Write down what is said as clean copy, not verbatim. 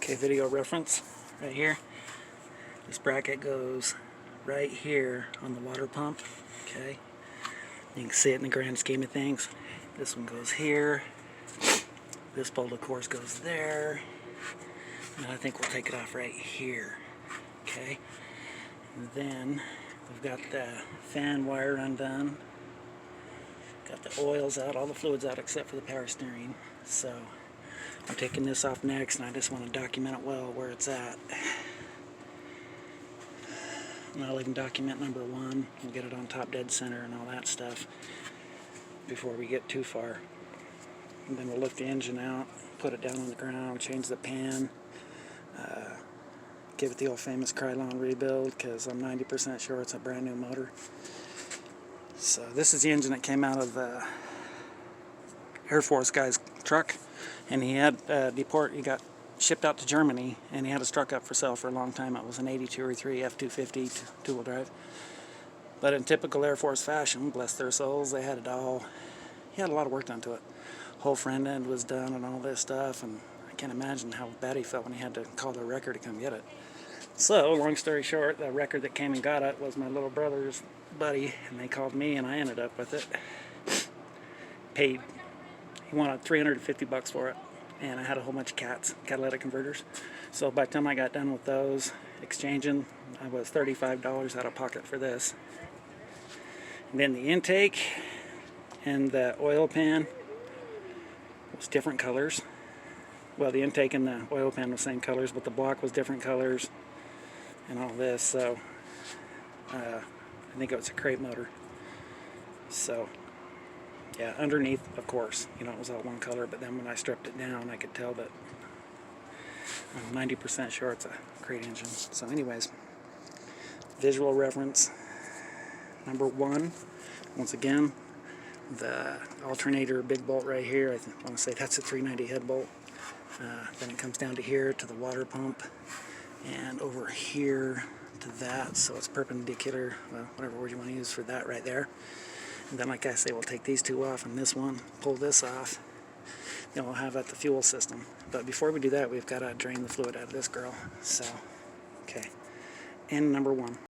Okay, video reference right here. This bracket goes right here on the water pump. Okay, you can see it in the grand scheme of things. This one goes here. This bolt, of course, goes there. And I think we'll take it off right here. Okay, and then we've got the fan wire undone. Got the oils out, all the fluids out except for the power steering. So I'm taking this off next, and I just want to document it well where it's at. And I'll even document number 1 and get it on top dead center and all that stuff before we get too far. And then we'll lift the engine out, put it down on the ground, change the pan, give it the old famous Krylon rebuild, because I'm 90% sure it's a brand new motor. So this is the engine that came out of the Air Force guy's truck, and he had he got shipped out to Germany, and he had his truck up for sale for a long time. It was an 82 or 3 F-250 two-wheel drive. But in typical Air Force fashion, bless their souls, they had it all. He had a lot of work done to it. Whole front end was done and all this stuff, and I can't imagine how bad he felt when he had to call the wrecker to come get it. So, long story short, the wrecker that came and got it was my little brother's buddy, and they called me, and I ended up with it. Paid. He wanted $350 for it, and I had a whole bunch of catalytic converters. So by the time I got done with those, exchanging, I was $35 out of pocket for this. And then the intake and the oil pan was different colors. Well, the intake and the oil pan was the same colors, but the block was different colors and all this. So I think it was a crate motor. So yeah, underneath, of course, you know, it was all one color, but then when I stripped it down, I could tell that I'm 90% sure it's a crate engine. So anyways, visual reference number 1, once again, the alternator big bolt right here, I want to say that's a 390 head bolt. Then it comes down to here to the water pump, and over here to that, so it's perpendicular, well, whatever word you want to use for that right there. And then, like I say, we'll take these 2 off and this one, pull this off, then we'll have at the fuel system. But before we do that, we've got to drain the fluid out of this girl. So, okay, end number 1.